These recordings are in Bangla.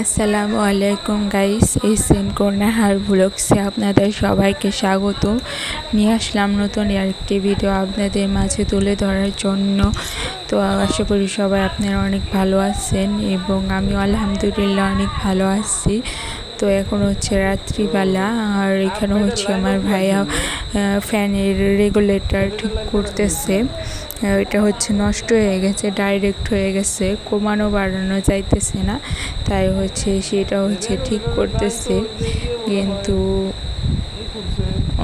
আসসালামু আলাইকুম গাইস, এই সেন কর্নার ব্লগসে আপনাদের সবাইকে স্বাগত নিয়ে আসলাম নতুন আরেকটি ভিডিও আপনাদের মাঝে তুলে ধরার জন্য। তো আশা করি সবাই আপনারা অনেক ভালো আছেন এবং আমি আলহামদুলিল্লাহ অনেক ভালো আছি। তো এখন হচ্ছে রাত্রিবেলা, আর এখানে হচ্ছে আমার ভাইয়া ফ্যানের রেগুলেটর ঠিক করতেছে। এটা হচ্ছে নষ্ট হয়ে গেছে, ডাইরেক্ট হয়ে গেছে, কমানো বাড়ানো যাইতেছে না, তাই হচ্ছে সেটা হচ্ছে ঠিক করতেছে। কিন্তু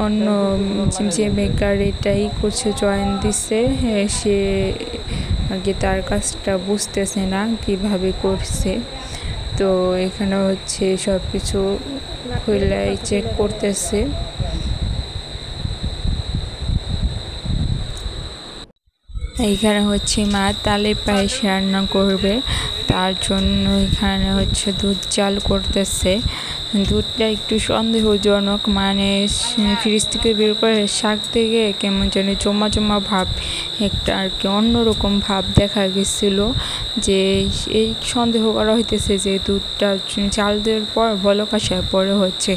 অন্য যে মেকার এটাই করছে, জয়েন দিছে, সে আগে তার কাজটা বুঝতেছে না কিভাবে করছে। তো এখানে হচ্ছে সব কিছু খুলে চেক করতেছে। এইখানে হচ্ছে মা তালের পায়েস রান্না করবে, তার জন্য এখানে হচ্ছে দুধ জাল করতেছে। দুধটা একটু সন্দেহজনক, মানে ফ্রিজ থেকে বের করে শাক থেকে কেমন যেন জমা জমা ভাব, একটা আর কি অন্যরকম ভাব দেখা গেছিল। যে এই সন্দেহ করা হইতেছে যে দুধটা চাল দেওয়ার পর বলক আসার পরে হচ্ছে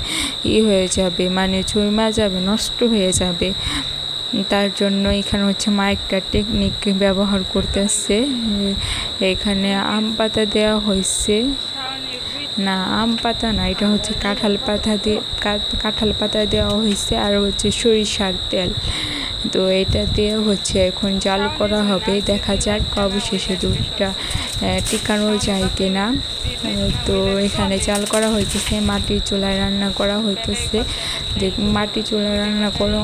হয়ে যাবে, মানে জমা যাবে, নষ্ট হয়ে যাবে। তার জন্য এখানে হচ্ছে মা একটা টেকনিক ব্যবহার করতেছে। এখানে আম পাতা দেওয়া হয়েছে, না আম পাতা না, এটা হচ্ছে কাঁঠাল পাতা দেওয়া হয়েছে, আর হচ্ছে সরিষার তেল। তো এটা দিয়ে হচ্ছে এখন জাল করা হবে, দেখা যাক অবশেষে দুধটা টিকানো যায় কিনা। তো এখানে জাল করা হইতেছে, মাটির চুলায় রান্না করা হইতেছে। মাটির চুলায় রান্না করে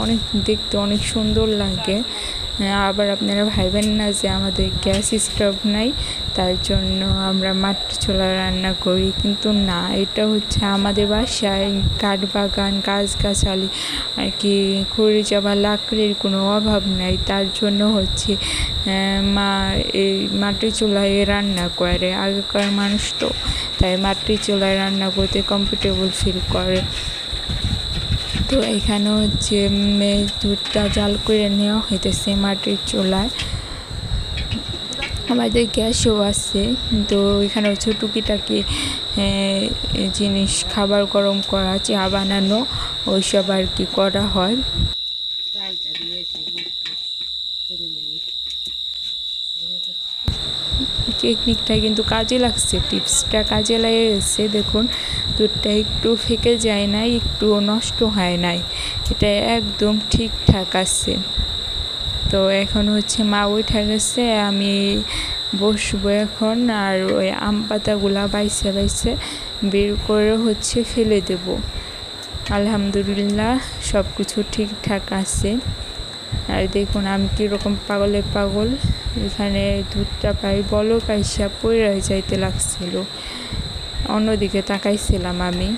দেখতে অনেক সুন্দর লাগে। আবার আপনারা ভাইবেন না যে আমাদের গ্যাস স্টোভ নাই, তার জন্য আমরা মাটির চুলায় রান্না করি, কিন্তু না, এটা হচ্ছে আমাদের বাসায় কাঠ বাগান, গাছগাছালি আর কি খড়ি বা লাকড়ির কোনো অভাব নাই, তার জন্য হচ্ছে মা এই মাটির চুলায় রান্না করে। আগেকার মানুষ তো, তাই মাটির চুলায় রান্না করতে কমফোর্টেবল ফিল করে। তো এখানে হচ্ছে দুধটা জাল করে নেওয়া হইতেছে মাটির চুলায়। আমাদের গ্যাসও আছে, কিন্তু এখানে হচ্ছে টুকিটাকি জিনিস, খাবার গরম করা, চা বানানো, ওইসব আর কি করা হয়। টেকনিকটা কিন্তু কাজে লাগছে, টিপসটা কাজে লেগেছে। দেখুন দুধটা একটু ফেকে যায় নাই, একটু নষ্ট হয় নাই, এটা একদম ঠিকঠাক আছে। তো এখন হচ্ছে মা উঠে গেছে, আমি বসবো এখন, আর ওই আম পাতাগুলা বাইছে বের করে হচ্ছে ফেলে দেব। আলহামদুলিল্লাহ সব কিছু ঠিকঠাক আছে। আর দেখুন আমি কীরকম পাগলের পাগল, এখানে দুধটা প্রায় বলক আইসা পড়ে যাইতে লাগছিল, অন্যদিকে তাকাইছিলাম আমি।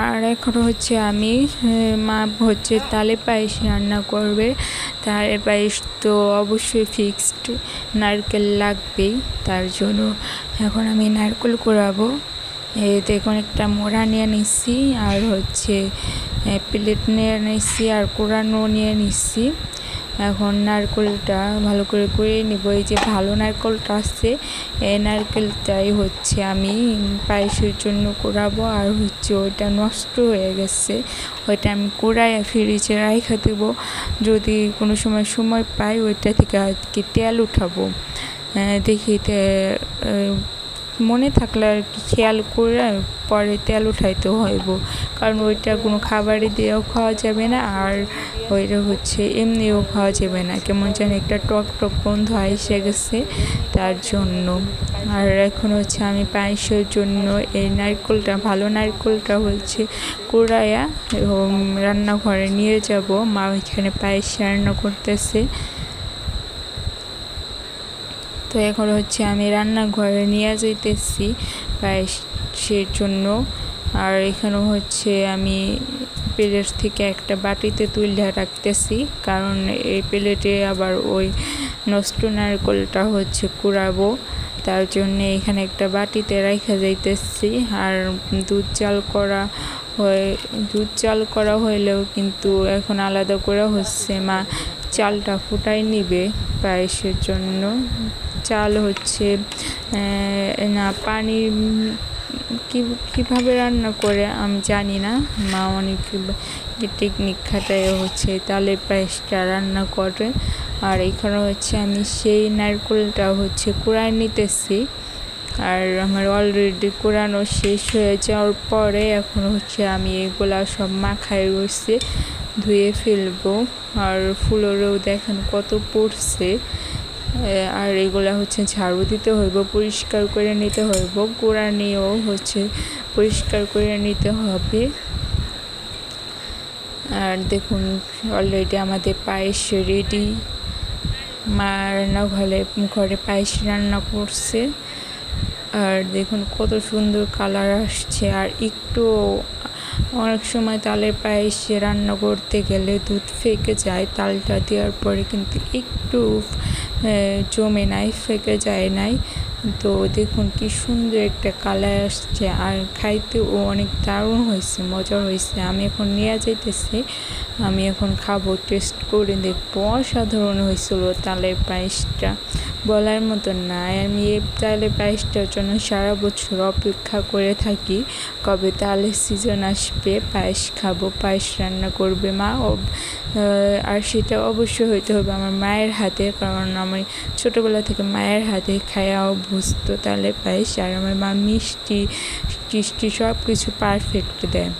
আর এখন হচ্ছে আমি মা হচ্ছে তালের পায়েস রান্না করবে। তালের পায়েস তো অবশ্যই ফিক্সড, নারকেল লাগবেই, তার জন্য এখন আমি নারকেল কুড়াবো। দেখুন একটা মোড়া নিয়ে নিচ্ছি, আর হচ্ছে প্লেট নিয়ে নিচ্ছি, আর কুড়ানো নিয়ে নিচ্ছি। এখন নারকেলটা ভালো করে কুড়িয়ে নিব। এই যে ভালো নারকেলটা আছে, এই নারকেলটাই হচ্ছে আমি পায়েসের জন্য কুড়াবো। আর হচ্ছে ওইটা নষ্ট হয়ে গেছে, ওইটা আমি কুড়াইয়া ফ্রিজে রাইখা দেবো, যদি কোনো সময় পাই ওইটা থেকে আর কি তেল উঠাবো। দেখি মনে থাকলে আর কি খেয়াল করে পরে তেল উঠাইতে হইব, কারণ ওইটা কোনো খাবারে দিয়েও খাওয়া যাবে না, আর ওইটা হচ্ছে এমনিও খাওয়া যাবে না, কেমন যেন একটা টক টক গন্ধ এসে গেছে, তার জন্য। আর এখন হচ্ছে আমি পায়েসের জন্য এই নারকেলটা, ভালো নারকেলটা হচ্ছে কুড়াইয়া রান্নাঘরে নিয়ে যাব। মা ওইখানে পায়েস রান্না করতেছে। তো এখন হচ্ছে আমি রান্নাঘরে নিয়ে যাইতেছি পায়েসের জন্য। আর এখানে হচ্ছে আমি প্লেট থেকে একটা বাটিতে তুলে রাখতেছি, কারণ এই প্লেটে আবার ওই নষ্ট নারকেলটা হচ্ছে কুড়াবো, তার জন্য এখানে একটা বাটিতে রাখা যাইতেছি। আর দুধ চাল করা হইলেও কিন্তু এখন আলাদা করে হচ্ছে মা চালটা ফুটাই নিবে পায়েসের জন্য। চাল হচ্ছে না পানি কীভাবে রান্না করে আমি জানি না, মা অনেক টেকনিক খাটায় হচ্ছে তালের পায়েসটা রান্না করে। আর এখানে হচ্ছে আমি সেই নারকেলটা হচ্ছে কুড়ায় নিতেছি। আর আমার অলরেডি কুড়ানো শেষ হয়ে যাওয়ার পরে এখন হচ্ছে আমি এগুলা সব মাখায় রয়েছে, ধুয়ে ফেলবো। আর ফুলেরও দেখেন কত পড়ছে। আর এগুলা হচ্ছে ঝাড়ু দিতে হইব, পরিষ্কার করে নিতে হইব, কুড়া নিয়েও হচ্ছে পরিষ্কার করে নিতে হবে। আর দেখুন অলরেডি আমাদের পায়েস রেডি, মা ঘরে পায়েস রান্না করছে। আর দেখুন কত সুন্দর কালার আসছে। আর একটু অনেক সময় তালের পায়েসে রান্না করতে গেলে দুধ ফেঁকে যায়, তালটা দেওয়ার পরে কিন্তু একটু জমে নাই, ফেঁকে যায় নাই। তো দেখুন কি সুন্দর একটা কালার আসছে, আর খাইতেও অনেক দারুণ হয়েছে, মজার হয়েছে। আমি এখন নিয়ে যাইতেছি, আমি এখন খাবো, টেস্ট করে দেখবো। অসাধারণ হয়েছিল তালের পায়েসটা, বলার মতন না। আমি এই তালের পায়েসটার জন্য সারা বছর অপেক্ষা করে থাকি, কবে তালের সিজন আসবে, পায়েস খাবো, পায়েস রান্না করবে মা। আর সেটা অবশ্যই হইতে হবে আমার মায়ের হাতে, কারণ আমি ছোটোবেলা থেকে মায়ের হাতে খায়া অভ্যস্ত তালের পায়েস। আর আমার মা মিষ্টি টিষ্টি সব কিছু পারফেক্ট দেয়।